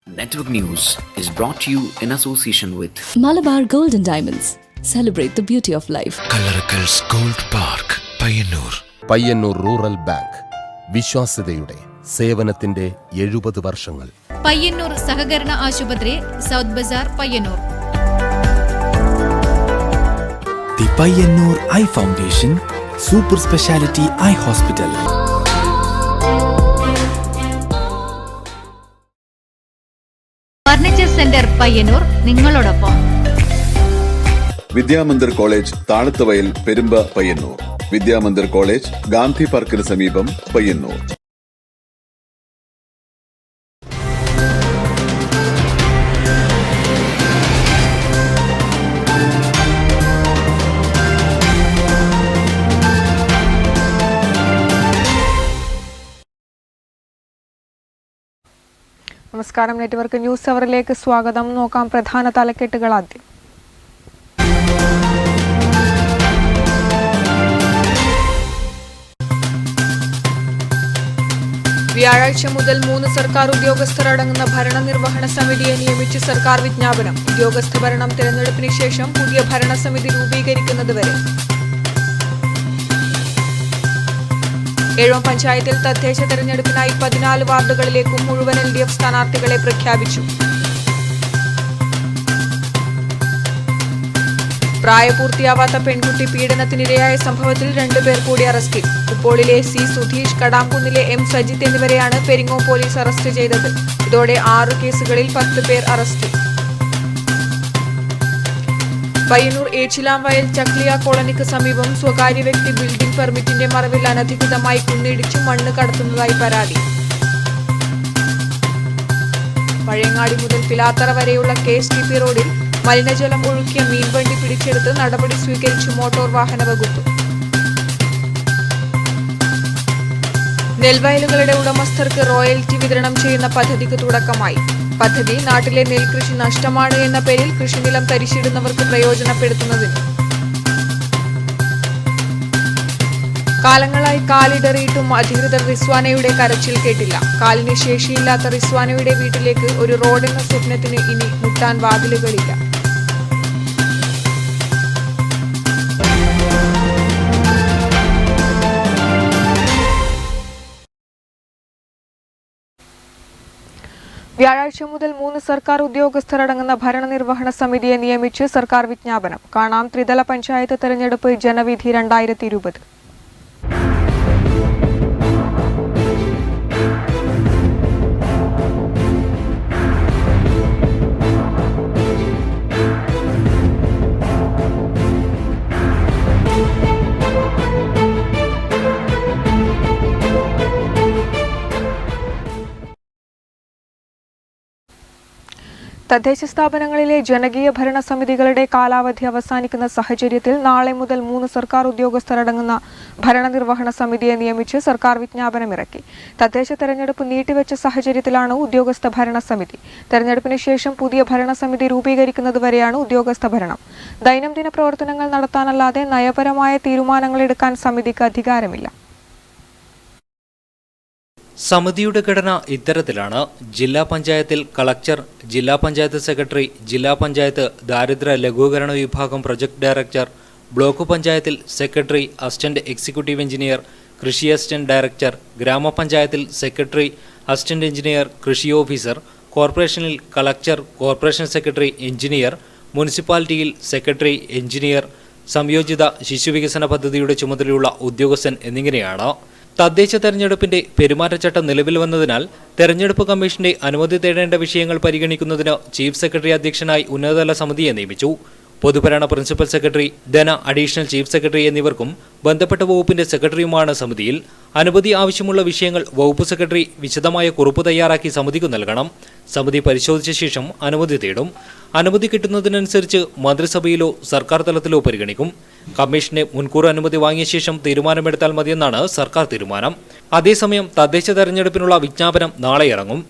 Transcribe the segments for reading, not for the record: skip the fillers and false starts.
Network News is brought to you in association with Malabar Gold and Diamonds. Celebrate the beauty of life. Kalarakal's Gold Park, Payyannur. Payyannur rural bank വിശ്വാസ്യതയുടെ സേവനത്തിന്റെ 70 വർഷങ്ങൾ. പയ്യന്നൂർ സഹകരണ ആശുപത്രി, south bazaar, Payyannur. The Payyannur Eye Foundation, Super Speciality Eye Hospital. Furniture centre Payyannur നിങ്ങളോടൊപ്പം. Vidyamandir college, Thazhathuvayal, Perumba, Payyannur. Vidyamandir college, Gandhi പാർക്കിന് സമീപം, പയ്യന്നൂർ. നമസ്കാരം. Network news അവറിലേക്ക് സ്വാഗതം. നോക്കാം പ്രധാന തലക്കെട്ടുകൾ ആദ്യം. വ്യാഴാഴ്ച മുതൽ 3 സർക്കാർ ഉദ്യോഗസ്ഥർ അടങ്ങുന്ന ഭരണനിർവഹണ സമിതിയെ നിയമിച്ച് സർക്കാർ വിജ്ഞാപനം. ഉദ്യോഗസ്ഥ ഭരണം തിരഞ്ഞെടുപ്പിന് ശേഷം പുതിയ ഭരണസമിതി രൂപീകരിക്കുന്നതുവരെ. ഏഴോം പഞ്ചായത്തിൽ തദ്ദേശ തെരഞ്ഞെടുപ്പിനായി 14 വാർഡുകളിലേക്കും മുഴുവൻ LDF സ്ഥാനാർത്ഥികളെ പ്രഖ്യാപിച്ചു. പ്രായപൂർത്തിയാവാത്ത പെൺകുട്ടി പീഡനത്തിനിരയായ സംഭവത്തിൽ 2 പേർ കൂടി അറസ്റ്റിൽ. ഉപ്പോളിലെ C. സുധീഷ്, കടാംകുന്നിലെ M. സജിത്ത് എന്നിവരെയാണ് പെരിങ്ങോം പോലീസ് അറസ്റ്റ് ചെയ്തത്. ഇതോടെ 6 കേസുകളിൽ 10 പേർ അറസ്റ്റിൽ. പയ്യന്നൂർ ഏച്ചിലാംവയൽ ചക്ലിയ കോളനിക്ക് സമീപം സ്വകാര്യ വ്യക്തി ബിൽഡിംഗ് പെർമിറ്റിന്റെ മറവിൽ അനധികൃതമായി കുന്നിടിച്ച് മണ്ണ് കടത്തുന്നതായി പരാതി. പഴയങ്ങാടി മുതൽ പിലാത്തറ വരെയുള്ള KSTP റോഡിൽ മലിനജലം ഒഴുക്കിയ മീൻവണ്ടി പിടിച്ചെടുത്ത് നടപടി സ്വീകരിച്ചു മോട്ടോർ വാഹന വകുപ്പ്. നെൽവയലുകളുടെ ഉടമസ്ഥർക്ക് റോയൽറ്റി വിതരണം ചെയ്യുന്ന പദ്ധതിക്ക് തുടക്കമായി. പദ്ധതി നാട്ടിലെ നെൽകൃഷി നഷ്ടമാണ് എന്ന പേരിൽ കൃഷിനിലം തരിശിടുന്നവർക്ക് പ്രയോജനപ്പെടുത്തുന്നതിന്. കാലങ്ങളായി കാലിടറിയിട്ടും അധികൃതർ റിസ്വാനയുടെ കരച്ചിൽ കേട്ടില്ല. കാലിന് ശേഷിയില്ലാത്ത റിസ്വാനയുടെ വീട്ടിലേക്ക് ഒരു റോഡെന്ന സ്വപ്നത്തിന് ഇനി മുട്ടാൻ വാതിലുകളില്ല. വ്യാഴാഴ്ച മുതൽ 3 സർക്കാർ ഉദ്യോഗസ്ഥരടങ്ങുന്ന ഭരണനിർവഹണ സമിതിയെ നിയമിച്ച് സർക്കാർ വിജ്ഞാപനം. കാണാം ത്രിതല പഞ്ചായത്ത് തെരഞ്ഞെടുപ്പ് ജനവിധി 2020. തദ്ദേശ സ്ഥാപനങ്ങളിലെ ജനകീയ ഭരണ സമിതികളുടെ കാലാവധി അവസാനിക്കുന്ന സാഹചര്യത്തിൽ നാളെ മുതൽ 3 സർക്കാർ ഉദ്യോഗസ്ഥരടങ്ങുന്ന ഭരണനിർവഹണ സമിതിയെ നിയമിച്ച് സർക്കാർ വിജ്ഞാപനമിറക്കി. തദ്ദേശ തെരഞ്ഞെടുപ്പ് നീട്ടിവെച്ച സാഹചര്യത്തിലാണ് ഉദ്യോഗസ്ഥ ഭരണസമിതി. തെരഞ്ഞെടുപ്പിന് ശേഷം പുതിയ ഭരണസമിതി രൂപീകരിക്കുന്നതുവരെയാണ് ഉദ്യോഗസ്ഥ ഭരണം. ദൈനംദിന പ്രവർത്തനങ്ങൾ നടത്താനല്ലാതെ നയപരമായ തീരുമാനങ്ങൾ എടുക്കാൻ സമിതിക്ക് അധികാരമില്ല. സമിതിയുടെ ഘടന ഇത്തരത്തിലാണ്. ജില്ലാ പഞ്ചായത്തിൽ കളക്ടർ, ജില്ലാ പഞ്ചായത്ത് സെക്രട്ടറി, ജില്ലാ പഞ്ചായത്ത് ദാരിദ്ര്യ ലഘൂകരണ വിഭാഗം പ്രൊജക്ട് ഡയറക്ടർ, ബ്ലോക്ക് പഞ്ചായത്തിൽ സെക്രട്ടറി, അസിസ്റ്റന്റ് എക്സിക്യൂട്ടീവ് എഞ്ചിനീയർ, കൃഷി അസിസ്റ്റന്റ് ഡയറക്ടർ, ഗ്രാമപഞ്ചായത്തിൽ സെക്രട്ടറി, അസിസ്റ്റന്റ് എഞ്ചിനീയർ, കൃഷി ഓഫീസർ, കോർപ്പറേഷനിൽ കളക്ടർ, കോർപ്പറേഷൻ സെക്രട്ടറി, എഞ്ചിനീയർ, മുനിസിപ്പാലിറ്റിയിൽ സെക്രട്ടറി, എഞ്ചിനീയർ, സംയോജിത ശിശുവികസന പദ്ധതിയുടെ ചുമതലയുള്ള ഉദ്യോഗസ്ഥൻ എന്നിങ്ങനെയാണ്. തദ്ദേശ തെരഞ്ഞെടുപ്പിന്റെ പെരുമാറ്റച്ചട്ടം നിലവിൽ വന്നതിനാൽ തെരഞ്ഞെടുപ്പ് കമ്മീഷന്റെ അനുമതി തേടേണ്ട വിഷയങ്ങൾ പരിഗണിക്കുന്നതിന് ചീഫ് സെക്രട്ടറി അധ്യക്ഷനായി ഉന്നതതല സമിതിയെ നിയമിച്ചു. പൊതുഭരണ പ്രിൻസിപ്പൽ സെക്രട്ടറി, ധന അഡീഷണൽ ചീഫ് സെക്രട്ടറി എന്നിവർക്കും ബന്ധപ്പെട്ട വകുപ്പിന്റെ സെക്രട്ടറിയുമാണ് സമിതിയിൽ. അനുമതി ആവശ്യമുള്ള വിഷയങ്ങൾ വകുപ്പ് സെക്രട്ടറി വിശദമായ കുറിപ്പ് തയ്യാറാക്കി സമിതിക്ക് നൽകണം. സമിതി പരിശോധിച്ച ശേഷം അനുമതി തേടും. അനുമതി കിട്ടുന്നതിനനുസരിച്ച് മന്ത്രിസഭയിലോ സർക്കാർ തലത്തിലോ പരിഗണിക്കും. കമ്മീഷന്റെ മുൻകൂർ അനുമതി വാങ്ങിയ ശേഷം തീരുമാനമെടുത്താൽ മതിയെന്നാണ് സർക്കാർ തീരുമാനം. അതേസമയം തദ്ദേശ തെരഞ്ഞെടുപ്പിനുള്ള വിജ്ഞാപനം നാളെ ഇറങ്ങും.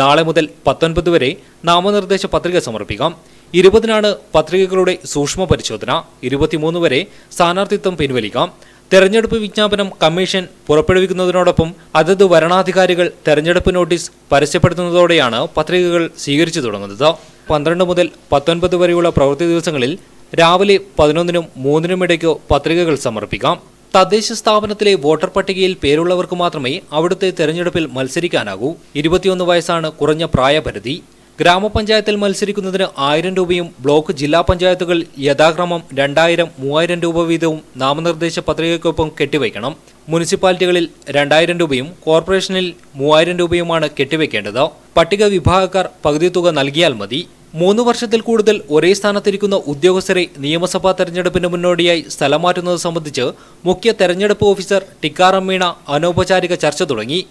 നാളെ മുതൽ 19 വരെ നാമനിർദ്ദേശ പത്രിക സമർപ്പിക്കാം. 20-നാണ് പത്രികകളുടെ സൂക്ഷ്മ പരിശോധന. 23 വരെ സ്ഥാനാർത്ഥിത്വം പിൻവലിക്കാം. തെരഞ്ഞെടുപ്പ് വിജ്ഞാപനം കമ്മീഷൻ പുറപ്പെടുവിക്കുന്നതിനോടൊപ്പം അതത് വരണാധികാരികൾ തെരഞ്ഞെടുപ്പ് നോട്ടീസ് പരസ്യപ്പെടുത്തുന്നതോടെയാണ് പത്രികകൾ സ്വീകരിച്ചു തുടങ്ങുന്നത്. 12 മുതൽ 19 വരെയുള്ള പ്രവൃത്തി ദിവസങ്ങളിൽ രാവിലെ 11-നും 3-നും ഇടയ്ക്കോ പത്രികകൾ സമർപ്പിക്കാം. തദ്ദേശ സ്ഥാപനത്തിലെ വോട്ടർ പട്ടികയിൽ പേരുള്ളവർക്ക് മാത്രമേ അവിടുത്തെ തെരഞ്ഞെടുപ്പിൽ മത്സരിക്കാനാകൂ. 21 വയസ്സാണ് കുറഞ്ഞ പ്രായപരിധി. ഗ്രാമപഞ്ചായത്തിൽ മത്സരിക്കുന്നതിന് 1000 രൂപയും ബ്ലോക്ക് ജില്ലാ പഞ്ചായത്തുകൾ യഥാക്രമം 2000, 3000 രൂപ വീതവും നാമനിർദ്ദേശ പത്രികയ്ക്കൊപ്പം കെട്ടിവയ്ക്കണം. മുനിസിപ്പാലിറ്റികളിൽ 2000 രൂപയും കോർപ്പറേഷനിൽ 3000 രൂപയുമാണ് കെട്ടിവയ്ക്കേണ്ടത്. പട്ടിക വിഭാഗക്കാർ പകുതി തുക നൽകിയാൽ മതി. 3 വർഷത്തിൽ കൂടുതൽ ഒരേ സ്ഥാനത്തിരിക്കുന്ന ഉദ്യോഗസ്ഥരെ നിയമസഭാ തെരഞ്ഞെടുപ്പിന് മുന്നോടിയായി സ്ഥലം മാറ്റുന്നത് സംബന്ധിച്ച് മുഖ്യ തെരഞ്ഞെടുപ്പ് ഓഫീസർ ടിക്കാറാം മീണ അനൗപചാരിക ചർച്ച തുടങ്ങി.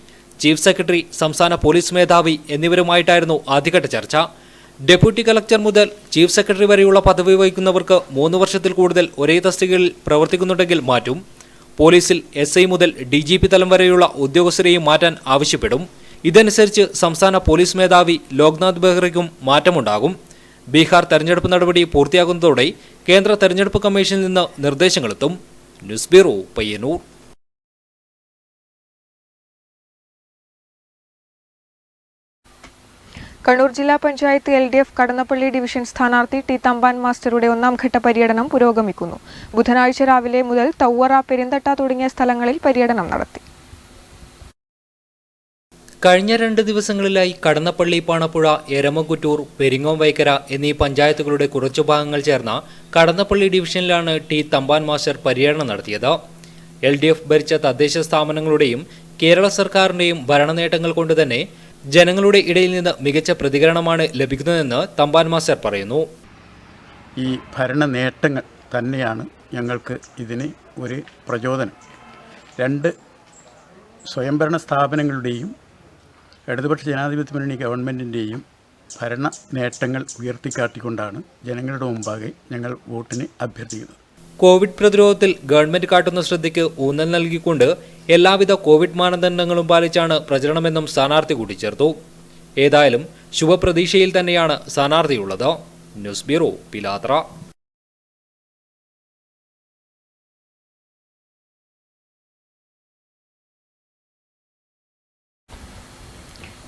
ചീഫ് സെക്രട്ടറി, സംസ്ഥാന പോലീസ് മേധാവി എന്നിവരുമായിട്ടായിരുന്നു ആദ്യഘട്ട ചർച്ച. ഡെപ്യൂട്ടി കളക്ടർ മുതൽ ചീഫ് സെക്രട്ടറി വരെയുള്ള പദവി വഹിക്കുന്നവർക്ക് 3 വർഷത്തിൽ കൂടുതൽ ഒരേ തസ്തികയിൽ പ്രവർത്തിക്കുന്നുണ്ടെങ്കിൽ മാറ്റും. പോലീസിൽ SI മുതൽ DGP തലം വരെയുള്ള ഉദ്യോഗസ്ഥരെയും മാറ്റാൻ ആവശ്യപ്പെടും. ഇതനുസരിച്ച് സംസ്ഥാന പോലീസ് മേധാവി ലോക്നാഥ് ബെഹ്റയ്ക്കും മാറ്റമുണ്ടാകും. ബീഹാർ തെരഞ്ഞെടുപ്പ് നടപടി പൂർത്തിയാകുന്നതോടെ കേന്ദ്ര തെരഞ്ഞെടുപ്പ് കമ്മീഷനിൽ നിന്ന് നിർദ്ദേശങ്ങളെത്തും. News bureau, Payyannur. കണ്ണൂർ ജില്ലാ പഞ്ചായത്ത് LDF കടന്നപ്പള്ളി ഡിവിഷൻ സ്ഥാനാർത്ഥി ടി തമ്പാൻ മാസ്റ്ററുടെ 1ാം ഘട്ട പര്യടനം പുരോഗമിക്കുന്നു. ബുധനാഴ്ച രാവിലെ മുതൽ തൗവറ, പെരിന്തട്ട തുടങ്ങിയ സ്ഥലങ്ങളിൽ പര്യടനം നടത്തി. കഴിഞ്ഞ 2 ദിവസങ്ങളിലായി കടന്നപ്പള്ളി, പാണപ്പുഴ, എരമകുറ്റൂർ, പെരിങ്ങോം വൈക്കര എന്നീ പഞ്ചായത്തുകളുടെ കുറച്ചു ഭാഗങ്ങൾ ചേർന്ന കടന്നപ്പള്ളി ഡിവിഷനിലാണ് ടി തമ്പാൻ മാസ്റ്റർ പര്യടനം നടത്തിയത്. LDF ഭരിച്ച തദ്ദേശ സ്ഥാപനങ്ങളുടെയും കേരള സർക്കാരിന്റെയും ഭരണനേട്ടങ്ങൾ കൊണ്ട് തന്നെ ജനങ്ങളുടെ ഇടയിൽ നിന്ന് മികച്ച പ്രതികരണമാണ് ലഭിക്കുന്നതെന്ന് തമ്പാൻ മാസ്റ്റർ പറയുന്നു. ഈ ഭരണ നേട്ടങ്ങൾ തന്നെയാണ് ഞങ്ങൾക്ക് ഇതിന് ഒരു പ്രചോദനം. 2 സ്വയംഭരണ സ്ഥാപനങ്ങളുടെയും ഇടതുപക്ഷ ജനാധിപത്യ മുന്നണി ഗവൺമെൻറ്റിൻ്റെയും ഭരണ നേട്ടങ്ങൾ ഉയർത്തിക്കാട്ടിക്കൊണ്ടാണ് ജനങ്ങളുടെ മുമ്പാകെ ഞങ്ങൾ വോട്ടിന് അഭ്യർത്ഥിക്കുന്നത്. കോവിഡ് പ്രതിരോധത്തിൽ ഗവൺമെന്റ് കാട്ടുന്ന ശ്രദ്ധയ്ക്ക് ഊന്നൽ നൽകിക്കൊണ്ട് എല്ലാവിധ കോവിഡ് മാനദണ്ഡങ്ങളും പാലിച്ചാണ് പ്രചരണമെന്നും സ്ഥാനാർത്ഥി കൂട്ടിച്ചേർത്തു. ഏതായാലും ശുഭപ്രതീക്ഷയിൽ തന്നെയാണ് സ്ഥാനാർത്ഥിയുള്ളത്. News bureau, Pilathara.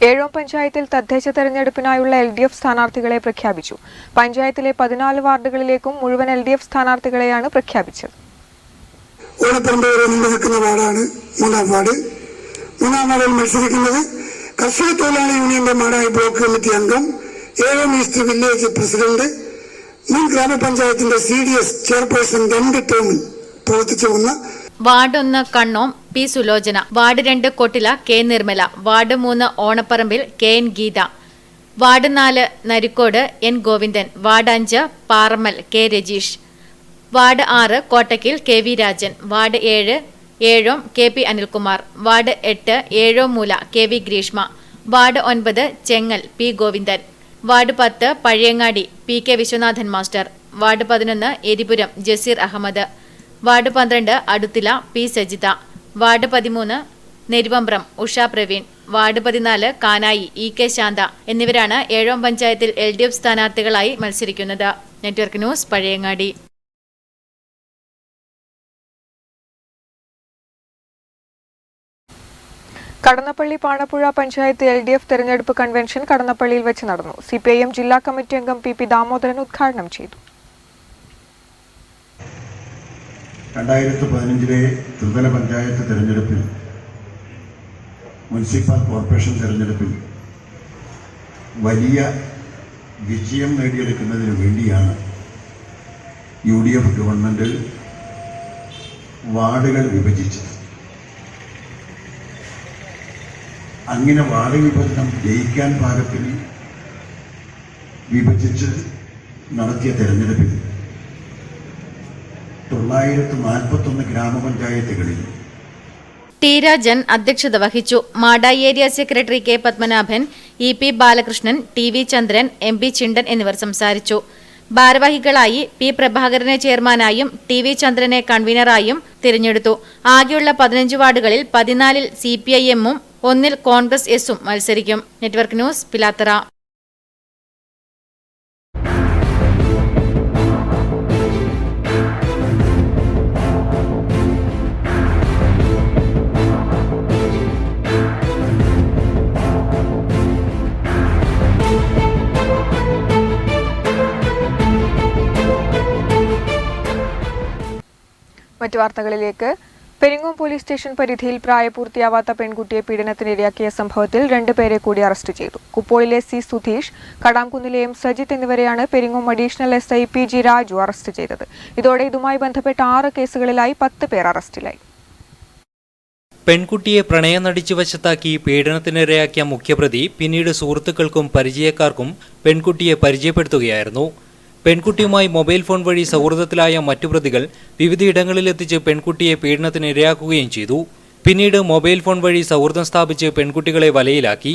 ഏഴോം പഞ്ചായത്തിൽ തദ്ദേശ തെരഞ്ഞെടുപ്പിനായുള്ള LDF സ്ഥാനാർത്ഥികളെ പ്രഖ്യാപിച്ചു. പഞ്ചായത്തിലെ 14 വാർഡുകളിലേക്കും മുഴുവൻ LDF സ്ഥാനാർത്ഥികളെയാണ് പ്രഖ്യാപിച്ചത്. ഓണപ്പറമ്പ് നിൽക്കുന്ന വാർഡാണ് 3ാം വാർഡ്. 3ാം വാർഡിൽ മത്സരിക്കുന്നത് കർഷക തൊഴിലാളി യൂണിയന്റെ മാടായി ബ്ലോക്ക് കമ്മിറ്റി അംഗം, ഏഴോം ഈസ്റ്റ് വില്ലേജ് പ്രസിഡന്റ്, മുൻ ഗ്രാമപഞ്ചായത്തിന്റെ CDS ചെയർപേഴ്സൺ 2 ടേമിൽ പ്രവർത്തിച്ചു വന്ന ward 1 Kannom P Sulochana, ward 2 Kottila K Nirmala, ward 3 ഓണപ്പറമ്പിൽ KN Geetha, ward 4 Narikode N Govindan, ward 5 Parammal K Rajeesh, ward 6 കോട്ടക്കിൽ KV Rajan, ward 7 Ezhome KP Anilkumar, ward 8 Ezhome Moola KV Greeshma, ward 9 Chengal P Govindan, ward 10 Pazhayangadi PK Viswanathan master, ward 11 Eripuram Jaseer Ahammed, ward 12 Aduthila P Sajitha, ward 13 Neruvambram Usha Praveen, ward 14 Kanayi EK Shantha എന്നിവരാണ് ഏഴോം പഞ്ചായത്തിൽ LDF സ്ഥാനാർത്ഥികളായി മത്സരിക്കുന്നത്. Network news, Pazhayangadi. Kadannappally Panappuzha panchayat LDF തെരഞ്ഞെടുപ്പ് convention കടന്നപ്പള്ളിയിൽ വെച്ച് നടന്നു. CPIM ജില്ലാ കമ്മിറ്റി അംഗം PP ദാമോദരൻ ഉദ്ഘാടനം ചെയ്തു. 2015 ത്രിതല പഞ്ചായത്ത് തെരഞ്ഞെടുപ്പിൽ, മുനിസിപ്പൽ കോർപ്പറേഷൻ തെരഞ്ഞെടുപ്പിൽ വലിയ വിജയം നേടിയെടുക്കുന്നതിന് വേണ്ടിയാണ് UDF ഗവൺമെന്റ് വാർഡുകൾ വിഭജിച്ചത്. അങ്ങനെ വാർഡ് വിഭജനം ജയിക്കാൻ പാകത്തിൽ വിഭജിച്ച് നടത്തിയ തെരഞ്ഞെടുപ്പിൽ 941 ഗ്രാമപഞ്ചായത്തുകളിൽ ടി രാജൻ അധ്യക്ഷത വഹിച്ചു. Madayi area secretary K Padmanabhan, EP Balakrishnan, TV ചന്ദ്രൻ, MP ചിണ്ടൻ എന്നിവർ സംസാരിച്ചു. ഭാരവാഹികളായി P പ്രഭാകരനെ ചെയർമാനായും TV ചന്ദ്രനെ കൺവീനറായും തിരഞ്ഞെടുത്തു. ആകെയുള്ള 15 വാർഡുകളിൽ 14-ൽ CPIM-ഉം 1-ൽ കോൺഗ്രസ് S-ഉം മത്സരിക്കും. Network news, Pilathara. മറ്റു വാർത്തകളിലേക്ക്. പെരിങ്ങോം പോലീസ് സ്റ്റേഷൻ പരിധിയിൽ പ്രായപൂർത്തിയാവാത്ത പെൺകുട്ടിയെ പീഡനത്തിനിരയാക്കിയ സംഭവത്തിൽ 2 പേരെ കൂടി അറസ്റ്റ് ചെയ്തു. കുപ്പോയിലെ സി സുധീഷ്, കടാംകുന്നിലെ എം സജിത്ത് എന്നിവരെയാണ് Peringome additional SI PG Raju arrest ചെയ്തത്. ഇതോടെ ഇതുമായി ബന്ധപ്പെട്ട 6 കേസുകളിലായി 10 പേർ അറസ്റ്റിലായി. പെൺകുട്ടിയെ പ്രണയം നടിച്ചു വശത്താക്കി പീഡനത്തിനിരയാക്കിയ മുഖ്യപ്രതി പിന്നീട് സുഹൃത്തുക്കൾക്കും പരിചയക്കാർക്കും പെൺകുട്ടിയെ പരിചയപ്പെടുത്തുകയായിരുന്നു. പെൺകുട്ടിയുമായി മൊബൈൽ ഫോൺ വഴി സൗഹൃദത്തിലായ മറ്റു പ്രതികൾ വിവിധയിടങ്ങളിലെത്തിച്ച് പെൺകുട്ടിയെ പീഡനത്തിനിരയാക്കുകയും ചെയ്തു. പിന്നീട് മൊബൈൽ ഫോൺ വഴി സൗഹൃദം സ്ഥാപിച്ച് പെൺകുട്ടികളെ വലയിലാക്കി.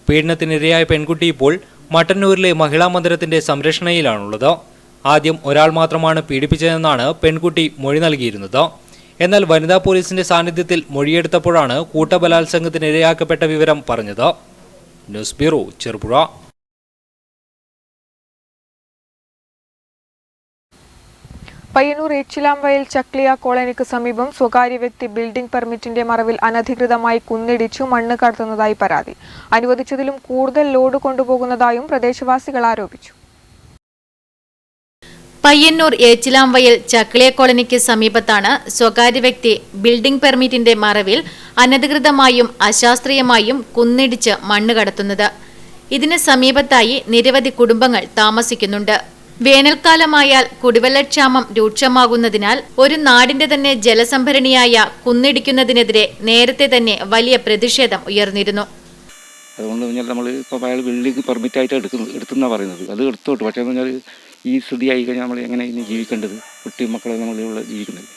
പീഡനത്തിനിരയായ പെൺകുട്ടി ഇപ്പോൾ മട്ടന്നൂരിലെ മഹിളാ മന്ദിരത്തിന്റെ സംരക്ഷണയിലാണുള്ളത്. ആദ്യം ഒരാൾ മാത്രമാണ് പീഡിപ്പിച്ചതെന്നാണ് പെൺകുട്ടി മൊഴി നൽകിയിരുന്നത്. എന്നാൽ വനിതാ പോലീസിന്റെ സാന്നിധ്യത്തിൽ മൊഴിയെടുത്തപ്പോഴാണ് കൂട്ടബലാത്സംഗത്തിനിരയാക്കപ്പെട്ട വിവരം പറഞ്ഞത്. News bureau, Cherupuzha. പയ്യന്നൂർ ഏച്ചിലാംവയൽ ചക്ലിയ കോളനിക്ക് സമീപം സ്വകാര്യ വ്യക്തി ബിൽഡിംഗ് പെർമിറ്റിന്റെ മറവിൽ അനധികൃതമായി കുന്നിടിച്ചു മണ്ണ് കടത്തുന്നതായി പരാതി. അനുവദിച്ചതിലും കൂടുതൽ ലോഡ് കൊണ്ടുപോകുന്നതായും പ്രദേശവാസികൾ ആരോപിച്ചു. പയ്യന്നൂർ ഏച്ചിലാംവയൽ ചക്ലിയ കോളനിക്ക് സമീപത്താണ് സ്വകാര്യ വ്യക്തി ബിൽഡിംഗ് പെർമിറ്റിന്റെ മറവിൽ അനധികൃതമായും അശാസ്ത്രീയമായും കുന്നിടിച്ച് മണ്ണ് കടത്തുന്നത്. ഇതിന് സമീപത്തായി നിരവധി കുടുംബങ്ങൾ താമസിക്കുന്നുണ്ട്. വേനൽക്കാലമായാൽ കുടിവെള്ളക്ഷാമം രൂക്ഷമാകുന്നതിനാൽ ഒരു നാടിന്റെ തന്നെ ജലസംഭരണിയായ കുന്നിടിക്കുന്നതിനെതിരെ നേരത്തെ തന്നെ വലിയ പ്രതിഷേധം ഉയർന്നിരുന്നു. അതുകൊണ്ട് പറഞ്ഞാൽ നമ്മൾ ഇപ്പോൾ അയാൾ ബിൽഡിംഗ് പെർമിറ്റായിട്ട് എടുത്തുന്നാണ് പറയുന്നത്. അത് എടുത്തോട്ട്, പക്ഷേ പറഞ്ഞാൽ ഈ സ്ഥിതിയായി കഴിഞ്ഞാൽ നമ്മൾ എങ്ങനെ ഇനി ജീവിക്കേണ്ടത്? കുട്ടി മക്കളെ നമ്മളിവിടെ ജീവിക്കുന്നത്.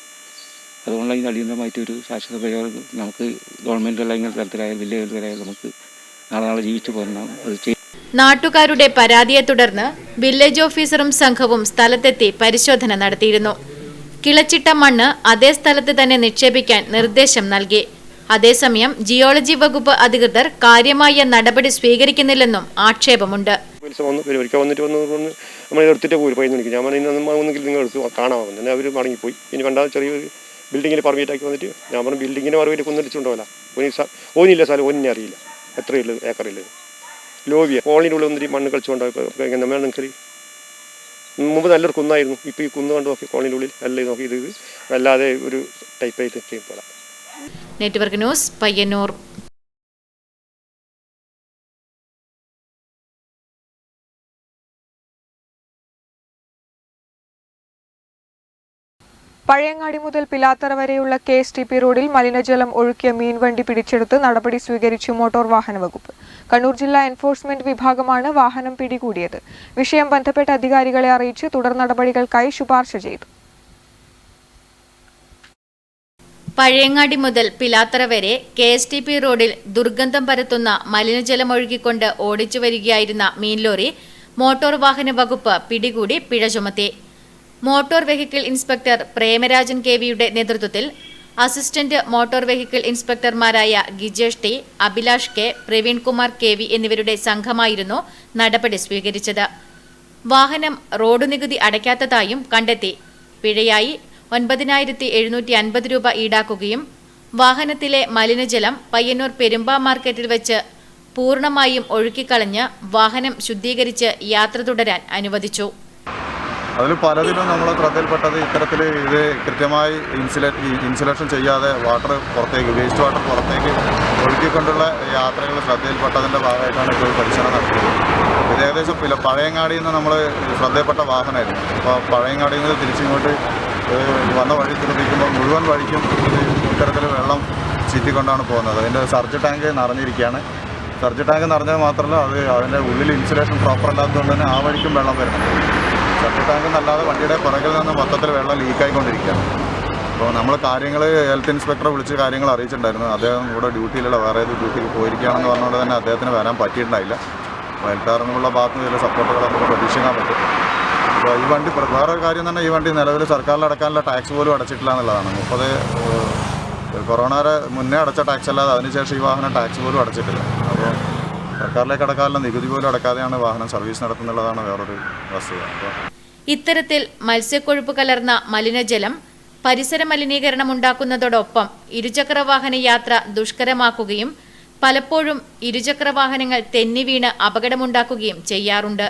അതുകൊണ്ട് അതിന് അടിയന്തരമായിട്ട് ഒരു ശാശ്വത പരിഹാരം നമുക്ക് ഗവൺമെൻറ് അല്ലെങ്കിൽ തലത്തിലായാലും വലിയ തലത്തിലായാലും നമുക്ക് നാളെ ജീവിച്ചു പോരണം. അത് നാട്ടുകാരുടെ പരാതിയെ തുടർന്ന് വില്ലേജ് ഓഫീസറും സംഘവും സ്ഥലത്തെത്തി പരിശോധന നടത്തിയിരുന്നു. കിളച്ചിട്ട മണ്ണ് അതേ സ്ഥലത്ത് തന്നെ നിക്ഷേപിക്കാൻ നിർദ്ദേശം നൽകി. അതേസമയം ജിയോളജി വകുപ്പ് അധികൃതർ കാര്യമായ നടപടി സ്വീകരിക്കുന്നില്ലെന്നും ആക്ഷേപമുണ്ട്. നമ്മൾ എടുത്തിട്ട് പോയി പയ്യന്നൂരിക്ക് ഞാൻ ഒന്നെങ്കിൽ നിങ്ങൾ എടുത്ത് കാണാമെന്ന് തന്നെ അവർ മടങ്ങിപ്പോയി. ഇനി കണ്ടാൽ ചെറിയൊരു ബിൽഡിങ്ങിന് പെർമിറ്റാക്കി വന്നിട്ട് ഞാൻ പറഞ്ഞു ബിൽഡിങ്ങിന് മറുപടി കുന്നിടിച്ചുകൊണ്ടുപോല ഓനില്ല സ്ഥലം ഓനിനെ അറിയില്ല എത്രയുള്ളൂ ഏക്കറില്ലത് ലോബിയ കോളനിയിലുള്ള ഒന്നിട്ട് മണ്ണ് കളിച്ചുകൊണ്ടാണ് നിങ്ങൾക്ക് മുമ്പ് നല്ലൊരു കുന്നായിരുന്നു. ഇപ്പോൾ ഈ കുന്ന് കണ്ട് നോക്കി കോളനിയുടെ ഉള്ളിൽ എല്ലാം നോക്കി ഇത് വല്ലാതെ ഒരു ടൈപ്പായിട്ട് ചെയ്യുമ്പോൾ. Network news, Payyanur. പഴയങ്ങാടി മുതൽ പിലാത്തറ വരെയുള്ള KSTP റോഡിൽ മലിനജലം ഒഴുക്കിയ മീൻവണ്ടി പിടിച്ചെടുത്ത് നടപടി സ്വീകരിച്ചു മോട്ടോർ വാഹന വകുപ്പ്. കണ്ണൂർ ജില്ലാ എൻഫോഴ്സ്മെന്റ് വിഭാഗമാണ് വാഹനം പിടികൂടിയത്. വിഷയം ബന്ധപ്പെട്ട അധികാരികളെ അറിയിച്ച് തുടർ നടപടികൾക്കായി ശുപാർശ ചെയ്തു. പഴയങ്ങാടി മുതൽ പിലാത്തറ വരെ KSTP റോഡിൽ ദുർഗന്ധം പരത്തുന്ന മലിനജലം ഒഴുകിക്കൊണ്ട് ഓടിച്ചു വരികയായിരുന്ന മീൻലോറി മോട്ടോർ വാഹന വകുപ്പ് പിടികൂടി പിഴ ചുമത്തി. മോട്ടോർ വെഹിക്കിൾ ഇൻസ്പെക്ടർ പ്രേമരാജൻ KVയുടെ നേതൃത്വത്തിൽ അസിസ്റ്റന്റ് മോട്ടോർ വെഹിക്കിൾ ഇൻസ്പെക്ടർമാരായ Gijesh T, Abhilash K, Praveen Kumar KV എന്നിവരുടെ സംഘമായിരുന്നു നടപടി സ്വീകരിച്ചത്. വാഹനം റോഡ് നികുതി അടയ്ക്കാത്തതായും കണ്ടെത്തി. പിഴയായി 9,750 രൂപ ഈടാക്കുകയും വാഹനത്തിലെ മലിനജലം പയ്യന്നൂർ പെരുമ്പ മാർക്കറ്റിൽ വെച്ച് പൂർണ്ണമായും ഒഴുക്കിക്കളഞ്ഞ് വാഹനം ശുദ്ധീകരിച്ച് യാത്ര തുടരാൻ അനുവദിച്ചു. അതിൽ പലതിലും നമ്മൾ ശ്രദ്ധയിൽപ്പെട്ടത് ഇത്തരത്തിൽ ഇത് കൃത്യമായി ഇൻസുലേഷൻ ചെയ്യാതെ വേസ്റ്റ് വാട്ടർ പുറത്തേക്ക് ഒഴുക്കിക്കൊണ്ടുള്ള യാത്രകൾ ശ്രദ്ധയിൽപ്പെട്ടതിൻ്റെ ഭാഗമായിട്ടാണ് ഇപ്പോൾ പരിശോധന നടത്തിയത്. ഇത് ഏകദേശം പഴയങ്ങാടിയിൽ നിന്ന് നമ്മൾ ശ്രദ്ധയിൽപ്പെട്ട വാഹനമായിരുന്നു. അപ്പോൾ പഴയങ്ങാടിയിൽ നിന്ന് തിരിച്ചിങ്ങോട്ട് വന്ന വഴി ശ്രദ്ധിക്കുമ്പോൾ മുഴുവൻ വഴിക്കും ഇത്തരത്തിൽ വെള്ളം ചീറ്റിക്കൊണ്ടാണ് പോകുന്നത്. അതിൻ്റെ സർജ് ടാങ്ക് നിറഞ്ഞിരിക്കുകയാണ്. സർജ് ടാങ്ക് നിറഞ്ഞത് മാത്രമല്ല, അത് അതിൻ്റെ ഉള്ളിൽ ഇൻസുലേഷൻ പ്രോപ്പർ അല്ലാത്തതുകൊണ്ട് തന്നെ ആ വഴിക്കും വെള്ളം വരുന്നുണ്ട്. സർജ് ടാങ്ക് എന്നല്ലാതെ വണ്ടിയുടെ പുറകിൽ നിന്ന് മൊത്തത്തിൽ വെള്ളം ലീക്കായിക്കൊണ്ടിരിക്കുകയാണ്. അപ്പോൾ നമ്മൾ കാര്യങ്ങൾ ഹെൽത്ത് ഇൻസ്പെക്ടറെ വിളിച്ച് കാര്യങ്ങൾ അറിയിച്ചിട്ടുണ്ടായിരുന്നു. അദ്ദേഹം ഇവിടെ ഡ്യൂട്ടിയിലുള്ള വേറെ ഏത് ഡ്യൂട്ടിക്ക് പോയിരിക്കുകയാണെന്ന് പറഞ്ഞുകൊണ്ട് തന്നെ അദ്ദേഹത്തിന് വരാൻ പറ്റിയിട്ടുണ്ടായില്ല. വെൽഫെയറിൽ നിന്നുള്ള ഭാഗത്ത് നിന്ന് ചില സപ്പോർട്ടുകൾ നമുക്ക് പ്രതീക്ഷിക്കാൻ പറ്റും. അപ്പോൾ ഈ വണ്ടി വേറൊരു കാര്യം തന്നെ, ഈ വണ്ടി നിലവിൽ സർക്കാരിൽ അടക്കാനുള്ള ടാക്സ് പോലും അടച്ചിട്ടില്ല എന്നുള്ളതാണ്. 30 കൊറോണ മുന്നേ അടച്ച ടാക്സ് അല്ലാതെ അതിനുശേഷം ഈ വാഹനം ടാക്സ് പോലും അടച്ചിട്ടില്ല. അപ്പോൾ സർക്കാരിലേക്ക് അടക്കാനുള്ള നികുതി പോലും അടക്കാതെയാണ് വാഹനം സർവീസ് നടത്തുന്നുള്ളതാണ് വേറൊരു വസ്തുത. ഇത്തരത്തിൽ മത്സ്യക്കൊഴുപ്പ് കലർന്ന മലിനജലം പരിസര മലിനീകരണം ഉണ്ടാക്കുന്നതോടൊപ്പം ഇരുചക്രവാഹന യാത്ര ദുഷ്കരമാക്കുകയും പലപ്പോഴും ഇരുചക്രവാഹനങ്ങൾ തെന്നിവീണ് അപകടമുണ്ടാക്കുകയും ചെയ്യാറുണ്ട്.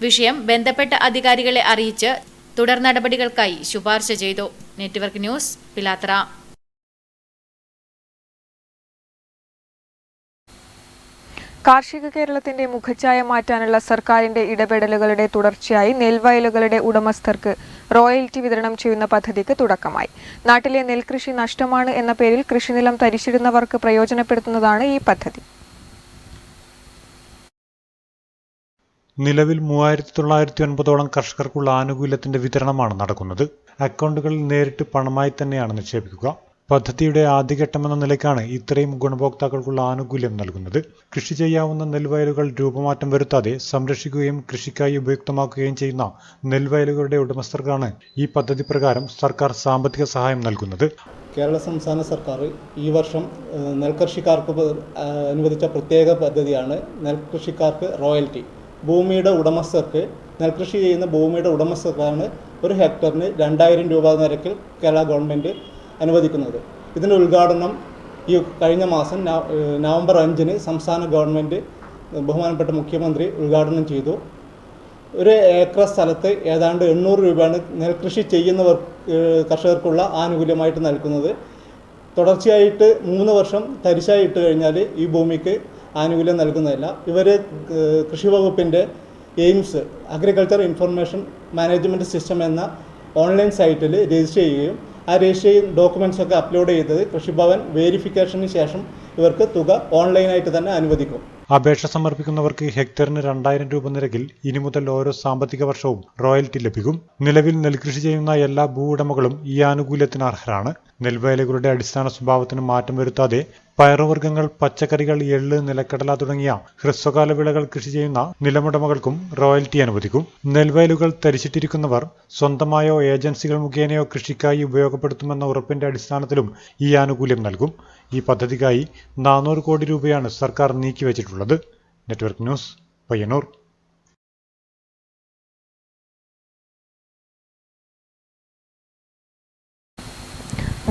വിഷയം ബന്ധപ്പെട്ട അധികാരികളെ അറിയിച്ച് തുടർ നടപടികൾക്കായി ശുപാർശ ചെയ്തു. Network news Pilathara. കാർഷിക കേരളത്തിന്റെ മുഖച്ഛായ മാറ്റാനുള്ള സർക്കാരിന്റെ ഇടപെടലുകളുടെ തുടർച്ചയായി നെൽവയലുകളുടെ ഉടമസ്ഥർക്ക് റോയൽറ്റി വിതരണം ചെയ്യുന്ന പദ്ധതിക്ക് തുടക്കമായി. നാട്ടിലെ നെൽകൃഷി നഷ്ടമാണ് എന്ന പേരിൽ കൃഷിനിലം തരിശിടുന്നവർക്ക് പ്രയോജനപ്പെടുത്തുന്നതാണ് ഈ പദ്ധതി. നിലവിൽ 3990ഓളം കർഷകർക്കുള്ള ആനുകൂല്യത്തിന്റെ വിതരണമാണ് നടക്കുന്നത്. അക്കൗണ്ടുകളിൽ നേരിട്ട് പണമായി തന്നെയാണ് നിക്ഷേപിക്കുക. പദ്ധതിയുടെ ആദ്യഘട്ടമെന്ന നിലയ്ക്കാണ് ഇത്രയും ഗുണഭോക്താക്കൾക്കുള്ള ആനുകൂല്യം നൽകുന്നത്. കൃഷി ചെയ്യാവുന്ന നെൽവയലുകൾ രൂപമാറ്റം വരുത്താതെ സംരക്ഷിക്കുകയും കൃഷിക്കായി ഉപയുക്തമാക്കുകയും ചെയ്യുന്ന നെൽവയലുകളുടെ ഉടമസ്ഥർക്കാണ് ഈ പദ്ധതി പ്രകാരം സർക്കാർ സാമ്പത്തിക സഹായം നൽകുന്നത്. കേരള സംസ്ഥാന സർക്കാർ ഈ വർഷം നെൽകൃഷിക്കാർക്ക് അനുവദിച്ച പ്രത്യേക പദ്ധതിയാണ് നെൽകൃഷിക്കാർക്ക് റോയൽറ്റി. ഭൂമിയുടെ ഉടമസ്ഥർക്ക്, നെൽകൃഷി ചെയ്യുന്ന ഭൂമിയുടെ ഉടമസ്ഥർക്കാണ് ഒരു ഹെക്ടറിന് 2000 രൂപ നിരക്കിൽ കേരള ഗവൺമെൻറ് അനുവദിക്കുന്നത്. ഇതിൻ്റെ ഉദ്ഘാടനം ഈ കഴിഞ്ഞ മാസം നവംബർ 5 സംസ്ഥാന ഗവൺമെൻറ് ബഹുമാനപ്പെട്ട മുഖ്യമന്ത്രി ഉദ്ഘാടനം ചെയ്തു. ഒരു ഏക്കർ സ്ഥലത്ത് ഏതാണ്ട് 800 രൂപയാണ് നെൽകൃഷി ചെയ്യുന്നവർ കർഷകർക്കുള്ള ആനുകൂല്യമായിട്ട് നൽകുന്നത്. തുടർച്ചയായിട്ട് 3 വർഷം തരിശായി ഇട്ട് കഴിഞ്ഞാൽ ഈ ഭൂമിക്ക് ആനുകൂല്യം നൽകുന്നതല്ല. ഇവർ കൃഷി വകുപ്പിൻ്റെ AIMS agriculture information management system എന്ന ഓൺലൈൻ സൈറ്റിൽ രജിസ്റ്റർ ചെയ്യുകയും ആ രജിസ്റ്റർ ഡോക്യുമെൻറ്റ്സൊക്കെ അപ്ലോഡ് ചെയ്തത് കൃഷിഭവൻ വെരിഫിക്കേഷന് ശേഷം ഇവർക്ക് തുക ഓൺലൈനായിട്ട് തന്നെ അനുവദിക്കും. അപേക്ഷ സമർപ്പിക്കുന്നവർക്ക് ഹെക്ടറിന് 2000 രൂപ നിരക്കിൽ ഇനി മുതൽ ഓരോ സാമ്പത്തിക വർഷവും റോയൽറ്റി ലഭിക്കും. നിലവിൽ നെൽകൃഷി ചെയ്യുന്ന എല്ലാ ഭൂ ഉടമകളും ഈ ആനുകൂല്യത്തിന് അർഹരാണ്. നെൽവയലുകളുടെ അടിസ്ഥാന സ്വഭാവത്തിന് മാറ്റം വരുത്താതെ പയറുവർഗ്ഗങ്ങൾ, പച്ചക്കറികൾ, എള്ള്, നിലക്കടല തുടങ്ങിയ ഹ്രസ്വകാല വിളകൾ കൃഷി ചെയ്യുന്ന നിലമുടമകൾക്കും റോയൽറ്റി അനുവദിക്കും. നെൽവയലുകൾ തരിച്ചിട്ടിരിക്കുന്നവർ സ്വന്തമായോ ഏജൻസികൾ മുഖേനയോ കൃഷിക്കായി ഉപയോഗപ്പെടുത്തുമെന്ന ഉറപ്പിന്റെ അടിസ്ഥാനത്തിലും ഈ ആനുകൂല്യം നൽകും. ഈ പദ്ധതിക്കായി 400 കോടി രൂപയാണ് സർക്കാർ നീക്കിവച്ചിട്ടുള്ളത്. Network news, Payyanur.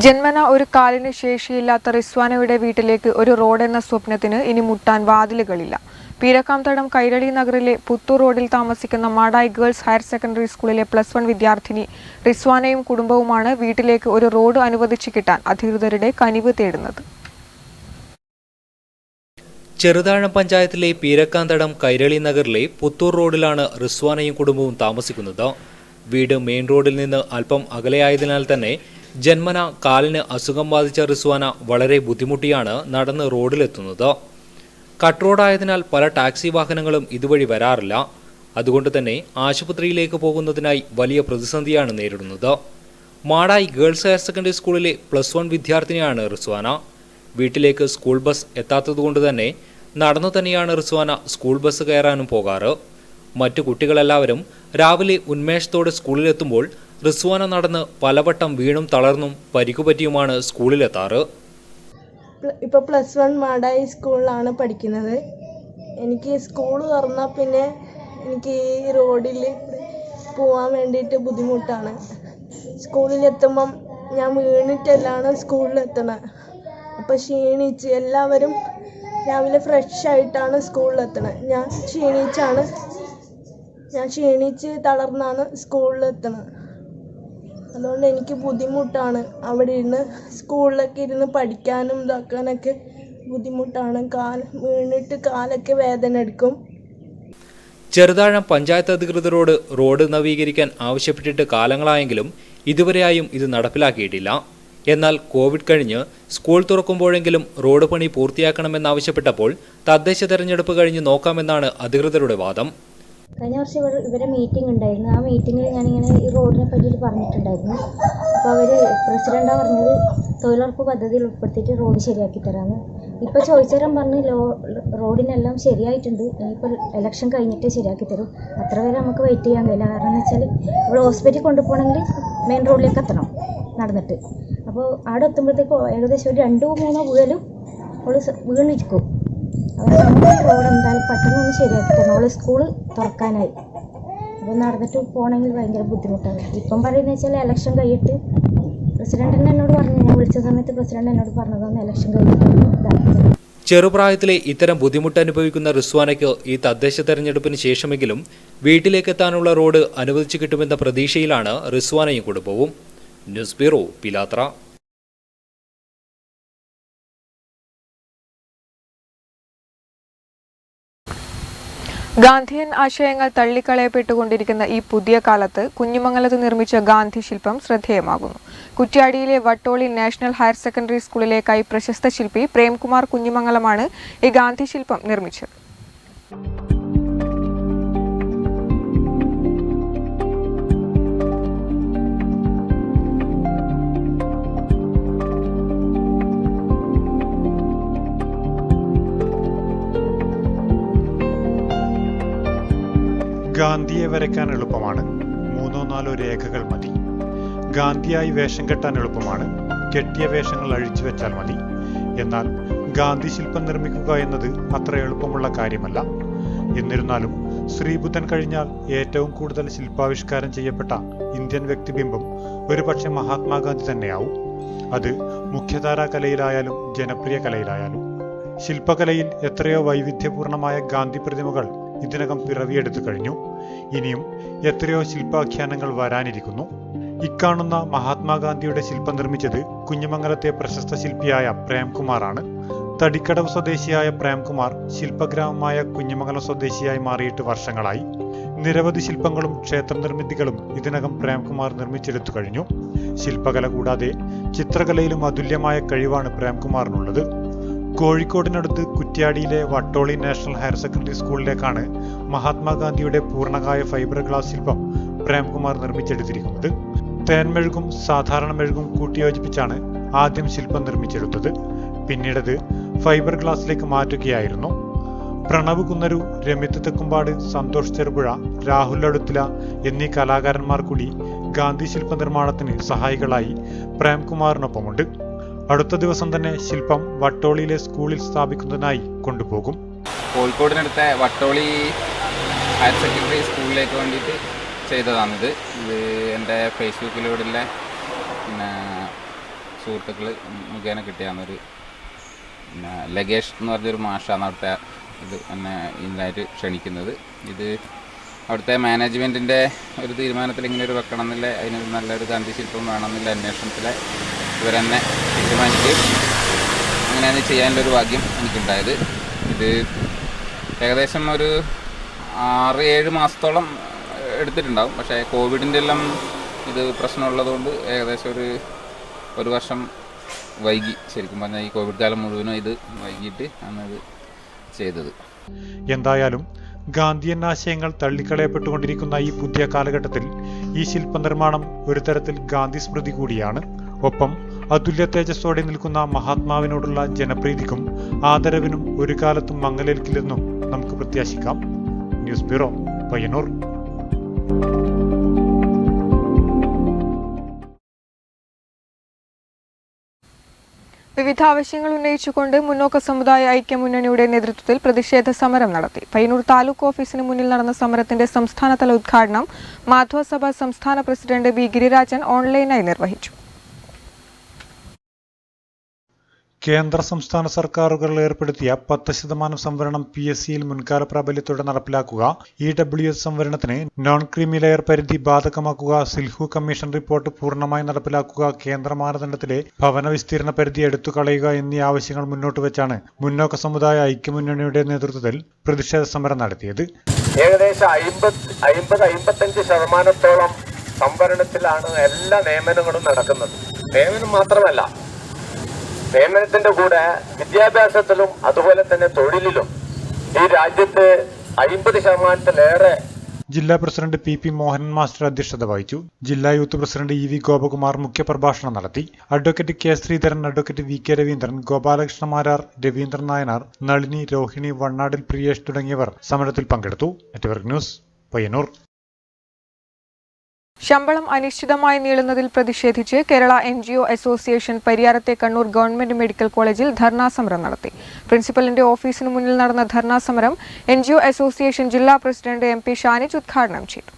ജന്മന ഒരു കാലിന് ശേഷിയില്ലാത്ത റിസ്വാനയുടെ വീട്ടിലേക്ക് ഒരു റോഡെന്ന സ്വപ്നത്തിന് ഇനി മുട്ടാൻ വാതിലുകളില്ല. പീരക്കാംതടം കൈരളി നഗറിലെ പുത്തൂർ റോഡിൽ താമസിക്കുന്ന മാടായി ഗേൾസ് ഹയർ സെക്കൻഡറി സ്കൂളിലെ +1 വിദ്യാർത്ഥിനി റിസ്വാനയും കുടുംബവുമാണ് വീട്ടിലേക്ക് ഒരു റോഡ് അനുവദിച്ചു കിട്ടാൻ അധികൃതരുടെ കനിവ് തേടുന്നത്. ചെറുതാഴം പഞ്ചായത്തിലെ പീരക്കാംതടം കൈരളി നഗറിലെ പുത്തൂർ റോഡിലാണ് റിസ്വാനയും കുടുംബവും താമസിക്കുന്നത്. വീട് മെയിൻ റോഡിൽ നിന്ന് അല്പം അകലെയായതിനാൽ തന്നെ ജന്മന കാലിന് അസുഖം ബാധിച്ച റിസ്വാന വളരെ ബുദ്ധിമുട്ടിയാണ് നടന്ന് റോഡിലെത്തുന്നത്. കട്ട് റോഡായതിനാൽ പല ടാക്സി വാഹനങ്ങളും ഇതുവഴി വരാറില്ല. അതുകൊണ്ട് തന്നെ ആശുപത്രിയിലേക്ക് പോകുന്നതിനായി വലിയ പ്രതിസന്ധിയാണ് നേരിടുന്നത്. മാടായി ഗേൾസ് ഹയർ സെക്കൻഡറി സ്കൂളിലെ +1 വിദ്യാർത്ഥിനിയാണ് റിസ്വാന. വീട്ടിലേക്ക് സ്കൂൾ ബസ് എത്താത്തതുകൊണ്ട് തന്നെ നടന്നു തന്നെയാണ് റിസ്വാന സ്കൂൾ ബസ് കയറാനും പോകാറ്. മറ്റു കുട്ടികളെല്ലാവരും രാവിലെ ഉന്മേഷത്തോടെ സ്കൂളിലെത്തുമ്പോൾ റിസ്വാന നടന്ന് പലവട്ടം വീണും തളർന്നും പരിക്കുപറ്റിയുമാണ് സ്കൂളിലെത്താറ്. ഇപ്പോൾ +1 മാടായി സ്കൂളിലാണ് പഠിക്കുന്നത്. എനിക്ക് സ്കൂൾ തുറന്നാൽ പിന്നെ എനിക്ക് ഈ റോഡിൽ പോകാൻ വേണ്ടിയിട്ട് ബുദ്ധിമുട്ടാണ്. സ്കൂളിലെത്തുമ്പം ഞാൻ വീണിട്ടെല്ലാണ് സ്കൂളിലെത്തണത്. അപ്പോൾ ക്ഷീണിച്ച് എല്ലാവരും രാവിലെ ഫ്രഷായിട്ടാണ് സ്കൂളിലെത്തണത്. ഞാൻ ക്ഷീണിച്ച് തളർന്നാണ് സ്കൂളിലെത്തണത്. അതുകൊണ്ട് എനിക്ക് ബുദ്ധിമുട്ടാണ്. അവിടെ ഇരുന്ന് സ്കൂളിലൊക്കെ ഇരുന്ന് പഠിക്കാനും ഇതാക്കാനൊക്കെ ബുദ്ധിമുട്ടാണ്. വീണിട്ട് കാലൊക്കെ വേദന എടുക്കും. ചെറുതാഴം പഞ്ചായത്ത് അധികൃതരോട് റോഡ് നവീകരിക്കാൻ ആവശ്യപ്പെട്ടിട്ട് കാലങ്ങളായെങ്കിലും ഇതുവരെയായും ഇത് നടപ്പിലാക്കിയിട്ടില്ല. എന്നാൽ കോവിഡ് കഴിഞ്ഞ് സ്കൂൾ തുറക്കുമ്പോഴെങ്കിലും റോഡ് പണി പൂർത്തിയാക്കണമെന്നാവശ്യപ്പെട്ടപ്പോൾ തദ്ദേശ തെരഞ്ഞെടുപ്പ് കഴിഞ്ഞ് നോക്കാമെന്നാണ് അധികൃതരുടെ വാദം. കഴിഞ്ഞ വർഷം ഇവരെ മീറ്റിംഗ് ഉണ്ടായിരുന്നു. ആ മീറ്റിങ്ങിൽ ഞാനിങ്ങനെ ഈ റോഡിനെ പറ്റിയിട്ട് പറഞ്ഞിട്ടുണ്ടായിരുന്നു. അപ്പോൾ അവർ പ്രസിഡൻ്റാണ് പറഞ്ഞത് തൊഴിലുറപ്പ് പദ്ധതിയിൽ ഉൾപ്പെടുത്തിയിട്ട് റോഡ് ശരിയാക്കി തരാമെന്ന്. ഇപ്പോൾ ചോദിച്ചേരം പറഞ്ഞ് റോഡിനെല്ലാം ശരിയായിട്ടുണ്ട്, ഇനിയിപ്പോൾ ഇലക്ഷൻ കഴിഞ്ഞിട്ടേ ശരിയാക്കി തരും. അത്ര വരെ നമുക്ക് വെയിറ്റ് ചെയ്യാൻ കഴിയില്ല. കാരണം എന്ന് വെച്ചാൽ ഇവിടെ ഹോസ്പിറ്റലിൽ കൊണ്ടുപോകണമെങ്കിൽ മെയിൻ റോഡിലേക്ക് എത്തണം നടന്നിട്ട്. അപ്പോൾ അവിടെ എത്തുമ്പോഴത്തേക്ക് ഏകദേശം ഒരു 2-3 വീഴലും അവൾ വീണിരിക്കും. നമ്മുടെ റോഡ് എന്തായാലും പെട്ടെന്നൊന്ന് ശരിയാക്കി തരണം. അവൾ സ്കൂൾ തുറക്കാനായി. അപ്പോൾ നടന്നിട്ട് പോകണമെങ്കിൽ ഭയങ്കര ബുദ്ധിമുട്ടാണ്. ഇപ്പം പറയുന്നത് വെച്ചാൽ ഇലക്ഷൻ കഴിഞ്ഞിട്ട് പ്രസിഡന്റ് എന്നോട് പറഞ്ഞു, ഞാൻ വിളിച്ച സമയത്ത് പ്രസിഡന്റ് എന്നോട് പറഞ്ഞതാണ് ഇലക്ഷൻ കഴിഞ്ഞിട്ട്. ചെറുപ്രായത്തിലെ ഇത്തരം ബുദ്ധിമുട്ട് അനുഭവിക്കുന്ന റിസ്വാനയ്ക്ക് ഈ തദ്ദേശ തെരഞ്ഞെടുപ്പിന് ശേഷമെങ്കിലും വീട്ടിലേക്കെത്താനുള്ള റോഡ് അനുവദിച്ചു കിട്ടുമെന്ന പ്രതീക്ഷയിലാണ് റിസ്വാനയും കുടുംബവും. ന്യൂസ് ബ്യൂറോ പിലാത്ര. ഗാന്ധിയൻ ആശയങ്ങൾ തള്ളിക്കളയപ്പെട്ടുകൊണ്ടിരിക്കുന്ന ഈ പുതിയ കാലത്ത് കുഞ്ഞിമംഗലത്ത് നിർമ്മിച്ച ഗാന്ധി ശില്പം ശ്രദ്ധേയമാകുന്നു. കുറ്റ്യാടിയിലെ വട്ടോളി നാഷണൽ ഹയർ സെക്കൻഡറി സ്കൂളിലേക്കായി പ്രശസ്ത ശില്പി പ്രേംകുമാർ കുഞ്ഞിമംഗലമാണ് ഈ ഗാന്ധി ശില്പം നിർമ്മിച്ചത്. ഗാന്ധിയെ വരയ്ക്കാൻ എളുപ്പമാണ്, 3-4 രേഖകൾ മതി. ഗാന്ധിയായി വേഷം കെട്ടാൻ എളുപ്പമാണ്, കെട്ടിയ വേഷങ്ങൾ അഴിച്ചു വെച്ചാൽ മതി. എന്നാൽ ഗാന്ധി ശില്പം നിർമ്മിക്കുക എന്നത് അത്ര എളുപ്പമുള്ള കാര്യമല്ല. എന്നിരുന്നാലും ശ്രീബുദ്ധൻ കഴിഞ്ഞാൽ ഏറ്റവും കൂടുതൽ ശില്പാവിഷ്കാരം ചെയ്യപ്പെട്ട ഇന്ത്യൻ വ്യക്തിബിംബം ഒരുപക്ഷെ മഹാത്മാഗാന്ധി തന്നെയാവും. അത് മുഖ്യധാരാ കലയിലായാലും ജനപ്രിയ കലയിലായാലും. ശില്പകലയിൽ എത്രയോ വൈവിധ്യപൂർണമായ ഗാന്ധി പ്രതിമകൾ ഇതിനകം പിറവിയെടുത്തു കഴിഞ്ഞു. ഇനിയും എത്രയോ ശില്പാഖ്യാനങ്ങൾ വരാനിരിക്കുന്നു. ഇക്കാണുന്ന മഹാത്മാഗാന്ധിയുടെ ശില്പം നിർമ്മിച്ചത് കുഞ്ഞിമംഗലത്തെ പ്രശസ്ത ശില്പിയായ പ്രേംകുമാറാണ്. തടിക്കടവ് സ്വദേശിയായ പ്രേംകുമാർ ശില്പഗ്രാമമായ കുഞ്ഞിമംഗലം സ്വദേശിയായി മാറിയിട്ട് വർഷങ്ങളായി. നിരവധി ശില്പങ്ങളും ക്ഷേത്ര നിർമ്മിതികളും ഇതിനകം പ്രേംകുമാർ നിർമ്മിച്ചെടുത്തു കഴിഞ്ഞു. ശില്പകല കൂടാതെ ചിത്രകലയിലും അതുല്യമായ കഴിവാണ് പ്രേംകുമാറിനുള്ളത്. കോഴിക്കോടിനടുത്ത് കുറ്റ്യാടിയിലെ വട്ടോളി നാഷണൽ ഹയർ സെക്കൻഡറി സ്കൂളിലേക്കാണ് മഹാത്മാഗാന്ധിയുടെ പൂർണ്ണകായ ഫൈബർ ഗ്ലാസ് ശില്പം പ്രേംകുമാർ നിർമ്മിച്ചെടുത്തിരിക്കുന്നത്. തേൻമെഴുകും സാധാരണ മെഴുകും കൂട്ടിയോജിപ്പിച്ചാണ് ആദ്യം ശില്പം നിർമ്മിച്ചെടുത്തത്. പിന്നീടത് ഫൈബർ ഗ്ലാസിലേക്ക് മാറ്റുകയായിരുന്നു. പ്രണവ് കുന്നരു, രമിത് തെക്കുംപാട്, സന്തോഷ് ചെറുപുഴ, രാഹുൽ അടുത്തില എന്നീ കലാകാരന്മാർ കൂടി ഗാന്ധി ശില്പ നിർമ്മാണത്തിന് സഹായികളായി പ്രേംകുമാറിനൊപ്പമുണ്ട്. അടുത്ത ദിവസം തന്നെ ശില്പം വട്ടോളിയിലെ സ്കൂളിൽ സ്ഥാപിക്കുന്നതിനായി കൊണ്ടുപോകും. കോഴിക്കോടിനടുത്ത വട്ടോളി ഹയർ സെക്കൻഡറി സ്കൂളിലേക്ക് വേണ്ടിയിട്ട് ചെയ്തതാണിത്. ഇത് എൻ്റെ ഫേസ്ബുക്കിലൂടെയുള്ള സുഹൃത്തുക്കൾ മുഖേന കിട്ടിയാന്നൊരു ലഗേഷ് എന്ന് പറഞ്ഞൊരു മാഷാണ് അവിടുത്തെ ഇത് എന്നെ ഇതിനായിട്ട് ക്ഷണിക്കുന്നത്. ഇത് അവിടുത്തെ മാനേജ്മെൻറ്റിൻ്റെ ഒരു തീരുമാനത്തിൽ ഇങ്ങനെ ഒരു വെക്കണം എന്നില്ല, അതിനൊരു നല്ലൊരു ഗാന്ധി ശില്പം വേണമെന്നില്ല അന്വേഷണത്തിലെ ഇവരെന്നെ തീരുമാനിച്ച് അങ്ങനെയാണ് ചെയ്യാനുള്ളൊരു ഭാഗ്യം എനിക്കുണ്ടായത്. ഇത് ഏകദേശം ഒരു 6-7 മാസത്തോളം എടുത്തിട്ടുണ്ടാവും. പക്ഷേ കോവിഡിൻ്റെ എല്ലാം ഇത് പ്രശ്നമുള്ളതുകൊണ്ട് ഏകദേശം ഒരു വർഷം വൈകി. ശരിക്കും പറഞ്ഞാൽ ഈ കോവിഡ് കാലം മുഴുവനും ഇത് വൈകിട്ട് ആണ് ഇത് ചെയ്തത്. എന്തായാലും ഗാന്ധിയൻ ആശയങ്ങൾ തള്ളിക്കളയപ്പെട്ടുകൊണ്ടിരിക്കുന്ന ഈ പുതിയ കാലഘട്ടത്തിൽ ഈ ശില്പനിർമ്മാണം ഒരു തരത്തിൽ ഗാന്ധി സ്മൃതി കൂടിയാണ്. ഒപ്പം അതുല്യ തേജസ്സോടെ നിൽക്കുന്ന മഹാത്മാവിനോടുള്ള ജനപ്രീതിക്കും ആദരവിനും ഒരു കാലത്തും മങ്ങലേൽക്കില്ലെന്നും നമുക്ക് പ്രത്യാശിക്കാം. News bureau, Payyanur. വിവിധ ആവശ്യങ്ങൾ ഉന്നയിച്ചുകൊണ്ട് മുന്നോക്ക സമുദായ ഐക്യമുന്നണിയുടെ നേതൃത്വത്തിൽ പ്രതിഷേധ സമരം നടത്തി. പയ്യന്നൂർ താലൂക്ക് ഓഫീസിന് മുന്നിൽ നടന്ന സമരത്തിന്റെ സംസ്ഥാനതല ഉദ്ഘാടനം മാധവസഭ സംസ്ഥാന പ്രസിഡന്റ് ബി ഗിരിരാജൻ ഓൺലൈനായി നിർവഹിച്ചു. കേന്ദ്ര സംസ്ഥാന സർക്കാരുകൾ ഏർപ്പെടുത്തിയ 10% സംവരണം PSCയിൽ മുൻകാല പ്രാബല്യത്തോടെ നടപ്പിലാക്കുക, EWS സംവരണത്തിന് നോൺ ക്രീമി ലെയർ പരിധി ബാധകമാക്കുക, സിൽഹു കമ്മീഷൻ റിപ്പോർട്ട് പൂർണ്ണമായി നടപ്പിലാക്കുക, കേന്ദ്ര മാനദണ്ഡത്തിലെ ഭവന വിസ്തീർണ പരിധി എടുത്തു കളയുക എന്നീ ആവശ്യങ്ങൾ മുന്നോട്ട് വെച്ചാണ് മുന്നോക്ക സമുദായ ഐക്യമുന്നണിയുടെ നേതൃത്വത്തിൽ പ്രതിഷേധ സമരം നടത്തിയത്. ഏകദേശം 50-55% സംവരണത്തിലാണ് എല്ലാ നിയമനങ്ങളും നടക്കുന്നത്. നിയമനം മാത്രമല്ല, നിയമനത്തിന്റെ കൂടെ വിദ്യാഭ്യാസത്തിലും അതുപോലെ തന്നെ തൊഴിലിലും ഈ രാജ്യത്ത് 50%-ലേറെ. ജില്ലാ പ്രസിഡന്റ് PP മോഹനൻ മാസ്റ്റർ അധ്യക്ഷത വഹിച്ചു. ജില്ലാ യൂത്ത് പ്രസിഡന്റ് EV ഗോപകുമാർ മുഖ്യപ്രഭാഷണം നടത്തി. Advocate K Sreedharan, advocate VK Raveendran, Gopalakrishna Marar, Raveendran Nayanar, Nalini, Rohini, Vannadil Priyesh തുടങ്ങിയവർ സമരത്തിൽ പങ്കെടുത്തു. Network news, Payyannur. ശമ്പളം അനിശ്ചിതമായി നീളുന്നതിൽ പ്രതിഷേധിച്ച് കേരള NGO അസോസിയേഷൻ പരിയാരത്തെ കണ്ണൂർ ഗവൺമെന്റ് മെഡിക്കൽ കോളേജിൽ ധർണാ സമരം നടത്തി. പ്രിൻസിപ്പലിന്റെ ഓഫീസിന് മുന്നിൽ നടന്ന ധർണാ സമരം NGO അസോസിയേഷൻ ജില്ലാ പ്രസിഡന്റ് MP ഷാനിജ് ഉദ്ഘാടനം ചെയ്തു.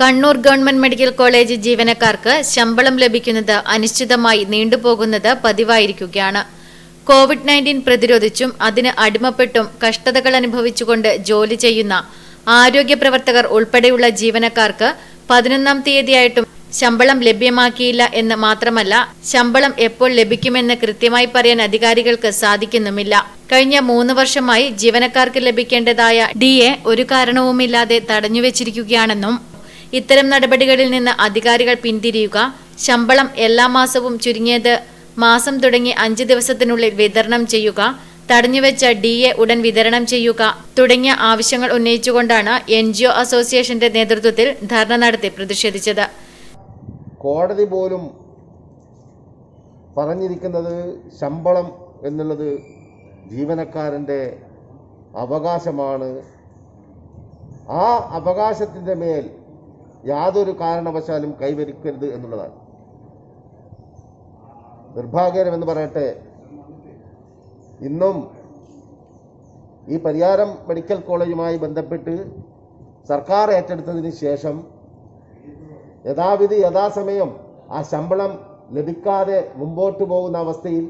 കണ്ണൂർ ഗവൺമെന്റ് മെഡിക്കൽ കോളേജ് ജീവനക്കാർക്ക് ശമ്പളം ലഭിക്കുന്നത് അനിശ്ചിതമായി നീണ്ടുപോകുന്നത് പതിവായിരിക്കുകയാണ്. COVID-19 പ്രതിരോധിച്ചും അതിന് അടിമപ്പെട്ടും കഷ്ടതകൾ അനുഭവിച്ചുകൊണ്ട് ജോലി ചെയ്യുന്ന ആരോഗ്യ പ്രവർത്തകർ ഉൾപ്പെടെയുള്ള ജീവനക്കാർക്ക് 11-ാം തീയതിയായിട്ടും ശമ്പളം ലഭ്യമാക്കിയില്ല എന്ന് മാത്രമല്ല, ശമ്പളം എപ്പോൾ ലഭിക്കുമെന്ന് കൃത്യമായി പറയാൻ അധികാരികൾക്ക് സാധിക്കുന്നുമില്ല. കഴിഞ്ഞ 3 വർഷമായി ജീവനക്കാർക്ക് ലഭിക്കേണ്ടതായ DA ഒരു കാരണവുമില്ലാതെ തടഞ്ഞുവെച്ചിരിക്കുകയാണെന്നും ഇത്തരം നടപടികളിൽ നിന്ന് അധികാരികൾ പിന്തിരിയുക, ശമ്പളം എല്ലാ മാസവും ചുരുങ്ങിയത് മാസം തുടങ്ങി 5 ദിവസത്തിനുള്ളിൽ വിതരണം ചെയ്യുക, തടഞ്ഞുവെച്ച DA ഉടൻ വിതരണം ചെയ്യുക തുടങ്ങിയ ആവശ്യങ്ങൾ ഉന്നയിച്ചുകൊണ്ടാണ് NGO അസോസിയേഷന്റെ നേതൃത്വത്തിൽ ധർണ നടത്തി പ്രതിഷേധിച്ചത്. കോടതി പോലും പറഞ്ഞിരിക്കുന്നത് ശമ്പളം എന്നുള്ളത് ജീവനക്കാരൻ്റെ അവകാശമാണ്. ആ അവകാശത്തിൻ്റെ മേൽ യാതൊരു കാരണവശാലും കൈവരിക്കരുത് എന്നുള്ളതാണ്. നിർഭാഗ്യകരമെന്ന് പറയട്ടെ, ഇന്നും ഈ പരിയാരം മെഡിക്കൽ കോളേജുമായി ബന്ധപ്പെട്ട് സർക്കാർ ഏറ്റെടുത്തതിന് ശേഷം യഥാവിധി യഥാസമയം ആ ശമ്പളം ലഭിക്കാതെ മുമ്പോട്ട് പോകുന്ന അവസ്ഥയിൽ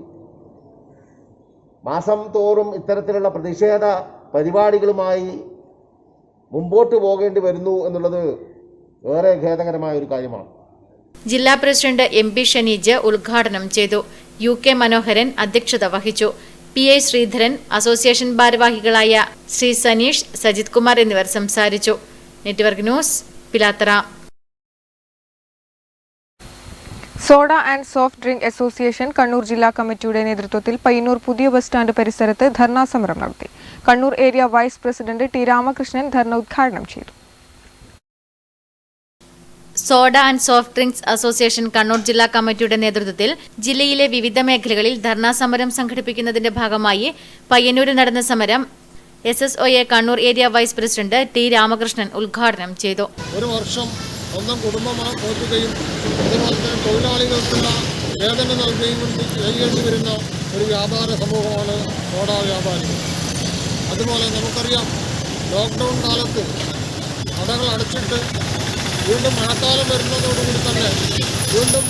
മാസം തോറും ഇത്തരത്തിലുള്ള പ്രതിഷേധ പരിപാടികളുമായി മുമ്പോട്ട് പോകേണ്ടി വരുന്നു എന്നുള്ളത് ഏറെ ഖേദകരമായ ഒരു കാര്യമാണ്. ജില്ലാ പ്രസിഡന്റ് MP ഷനീജ് ഉദ്ഘാടനം ചെയ്തു. UK മനോഹരൻ അധ്യക്ഷത വഹിച്ചു. PI ശ്രീധരൻ, അസോസിയേഷൻ ഭാരവാഹികളായ ശ്രീ സനീഷ്, സജിത് കുമാർ എന്നിവർ സംസാരിച്ചു. Network news, Pilathara. Soda and soft drink association Kannur ജില്ലാ കമ്മിറ്റിയുടെ നേതൃത്വത്തിൽ പയ്യന്നൂർ പുതിയ ബസ് സ്റ്റാൻഡ് പരിസരത്ത് ധർണാ സമരം നടത്തി. Kannur area vice president T Ramakrishnan dharna ഉദ്ഘാടനം ചെയ്തു. Soda and soft drinks association Kannur ജില്ലാ കമ്മിറ്റിയുടെ നേതൃത്വത്തിൽ ജില്ലയിലെ വിവിധ മേഖലകളിൽ ധർണാ സമരം സംഘടിപ്പിക്കുന്നതിന്റെ ഭാഗമായി പയ്യന്നൂരിൽ നടന്ന സമരം SSOA Kannur area vice president T Ramakrishnan ഉദ്ഘാടനം ചെയ്തു. ഒരു വർഷം സ്വന്തം കുടുംബം പോറ്റുകയും അതുപോലെ തന്നെ തൊഴിലാളികൾക്കുള്ള വേതനം നൽകുകയും ചെയ്യേണ്ടി വരുന്ന ഒരു വ്യാപാര സമൂഹമാണ് സോഡ വ്യാപാരികൾ. അതുപോലെ നമുക്കറിയാം, ലോക്ക്ഡൗൺ കാലത്ത് കടകൾ അടച്ചിട്ട് വീണ്ടും മഴക്കാലം വരുന്നതോടുകൂടി തന്നെ വീണ്ടും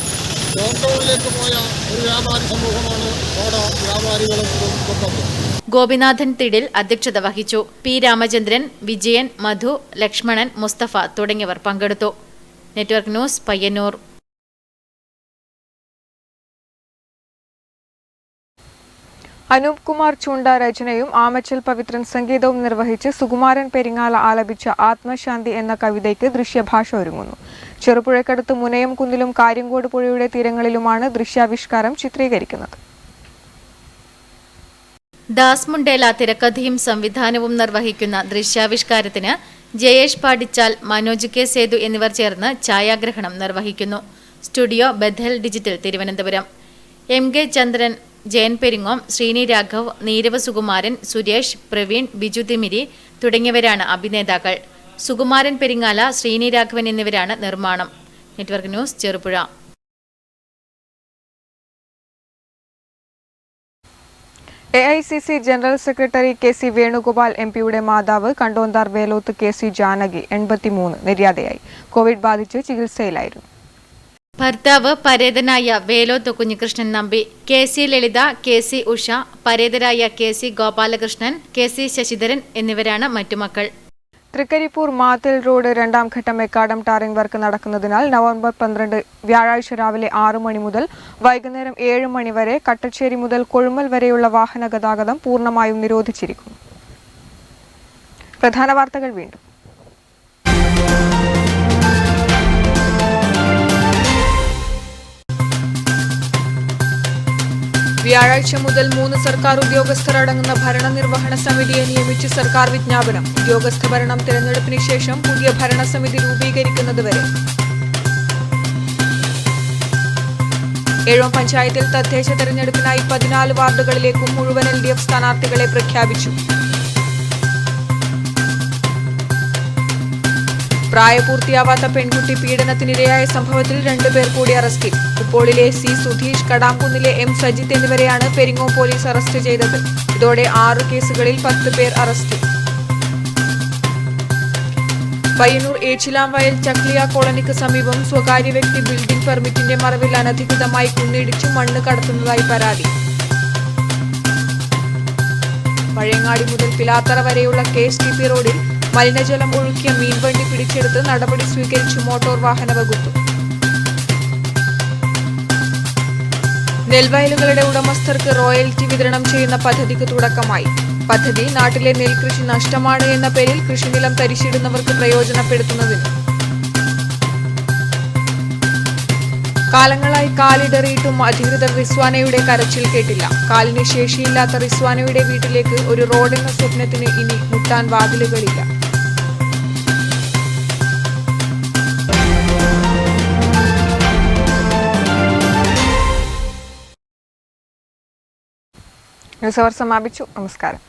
ലോക്ക്ഡൗണിലേക്ക് പോയ ഒരു വ്യാപാരി സമൂഹമാണ് സോഡ വ്യാപാരികളും കുടുംബവും. ഗോപിനാഥൻ തിടിൽ അധ്യക്ഷത വഹിച്ചു. P രാമചന്ദ്രൻ, വിജയൻ, മധു, ലക്ഷ്മണൻ, മുസ്തഫ തുടങ്ങിയവർ പങ്കെടുത്തു. Network news, Payyannur. അനൂപ് കുമാർ ചൂണ്ട രചനയും ആമച്ചൽ പവിത്രൻ സംഗീതവും നിർവഹിച്ച് സുകുമാരൻ പെരിങ്ങാല ആലപിച്ച ആത്മശാന്തി എന്ന കവിതയ്ക്ക് ദൃശ്യഭാഷ ഒരുങ്ങുന്നു. ചെറുപുഴക്കടുത്ത് മുനയം കുന്നിലും കാര്യങ്കോട് പുഴയുടെ തീരങ്ങളിലുമാണ് ദൃശ്യാവിഷ്കാരം ചിത്രീകരിക്കുന്നത്. ദാസ് മുണ്ടേല തിരക്കഥയും സംവിധാനവും നിർവഹിക്കുന്ന ദൃശ്യാവിഷ്കാരത്തിന് ജയേഷ് പാടിച്ചാൽ, മനോജ് K സേതു എന്നിവർ ചേർന്ന് ഛായാഗ്രഹണം നിർവഹിക്കുന്നു. Studio Bethel digital, Thiruvananthapuram. MK Chandran, Jayan Peringome, Sreeni Raghav, Neerav Sukumaran, Suresh, Praveen, Biju Thimiri തുടങ്ങിയവരാണ് അഭിനേതാക്കൾ. സുകുമാരൻ പെരിങ്ങാല, ശ്രീനി രാഘവൻ എന്നിവരാണ് നിർമ്മാണം. Network news, Cherupuzha. AICC general secretary KC Venugopal MPയുടെ മാതാവ് കണ്ടോന്താർ വേലോത്ത് KC ജാനകി 83 നിര്യാതയായി. കോവിഡ് ബാധിച്ച് ചികിത്സയിലായിരുന്നു. ഭർത്താവ് പരേതനായ വേലോത്ത് കുഞ്ഞികൃഷ്ണൻ നമ്പി, KC ലളിത, KC Usha, പരേതരായ KC Gopalakrishnan, KC Sasidharan എന്നിവരാണ് മറ്റു മക്കൾ. തൃക്കരിപ്പൂർ മാത്തിൽ റോഡ് 2ാം ഘട്ട മെക്കാഡം ടാറിംഗ് വർക്ക് നടക്കുന്നതിനാൽ നവംബർ 12 വ്യാഴാഴ്ച രാവിലെ 6 മണി മുതൽ വൈകുന്നേരം 7 മണി വരെ കട്ടച്ചേരി മുതൽ കൊഴുമൽ വരെയുള്ള വാഹന ഗതാഗതം പൂർണ്ണമായും നിരോധിച്ചിരിക്കുന്നു. പ്രധാന വാർത്തകൾ വീണ്ടും. വ്യാഴാഴ്ച മുതൽ 3 സർക്കാർ ഉദ്യോഗസ്ഥർ അടങ്ങുന്ന ഭരണനിർവഹണ സമിതിയെ നിയമിച്ച് സർക്കാർ വിജ്ഞാപനം. ഉദ്യോഗസ്ഥ ഭരണം തിരഞ്ഞെടുപ്പിന് ശേഷം പുതിയ ഭരണസമിതി രൂപീകരിക്കുന്നതുവരെ. ഏഴോം പഞ്ചായത്തിൽ തദ്ദേശ തെരഞ്ഞെടുപ്പിനായി 14 വാർഡുകളിലേക്കും മുഴുവൻ LDF സ്ഥാനാർത്ഥികളെ പ്രഖ്യാപിച്ചു. പ്രായപൂർത്തിയാവാത്ത പെൺകുട്ടി പീഡനത്തിനിരയായ സംഭവത്തിൽ 2 പേർ കൂടി അറസ്റ്റിൽ. ഉപ്പോളിലെ C സുധീഷ്, കടാംകുന്നിലെ M സജിത്ത് എന്നിവരെയാണ് പെരിങ്ങോം പോലീസ് അറസ്റ്റ് ചെയ്തത്. ഇതോടെ 6 കേസുകളിൽ 10 പേർ അറസ്റ്റിൽ. പയ്യന്നൂർ ഏച്ചിലാംവയൽ ചക്ലിയ കോളനിക്ക് സമീപം സ്വകാര്യ വ്യക്തി ബിൽഡിംഗ് പെർമിറ്റിന്റെ മറവിൽ അനധികൃതമായി കുന്നിടിച്ചു മണ്ണ് കടത്തുന്നതായി പരാതി. പഴയങ്ങാടി മുതൽ പിലാത്തറ വരെയുള്ള KSTP റോഡിൽ മലിനജലം ഒഴുക്കിയ മീൻവണ്ടി പിടിച്ചെടുത്ത് നടപടി സ്വീകരിച്ചു മോട്ടോർ വാഹന വകുപ്പ്. നെൽവയലുകളുടെ ഉടമസ്ഥർക്ക് റോയൽറ്റി വിതരണം ചെയ്യുന്ന പദ്ധതിക്ക് തുടക്കമായി. പദ്ധതി നാട്ടിലെ നെൽകൃഷി നഷ്ടമാണ് എന്ന പേരിൽ കൃഷിനിലം തരിശിടുന്നവർക്ക് പ്രയോജനപ്പെടുത്തുന്നതിന്. കാലങ്ങളായി കാലിടറിയിട്ടും അധികൃതർ റിസ്വാനയുടെ കരച്ചിൽ കേട്ടില്ല. കാലിന് ശേഷിയില്ലാത്ത റിസ്വാനയുടെ വീട്ടിലേക്ക് ഒരു റോഡെന്ന സ്വപ്നത്തിന് ഇനി മുട്ടാൻ വാതിലുകളില്ല. ന്യൂസ് അവർ സമാപിച്ചു. നമസ്കാരം.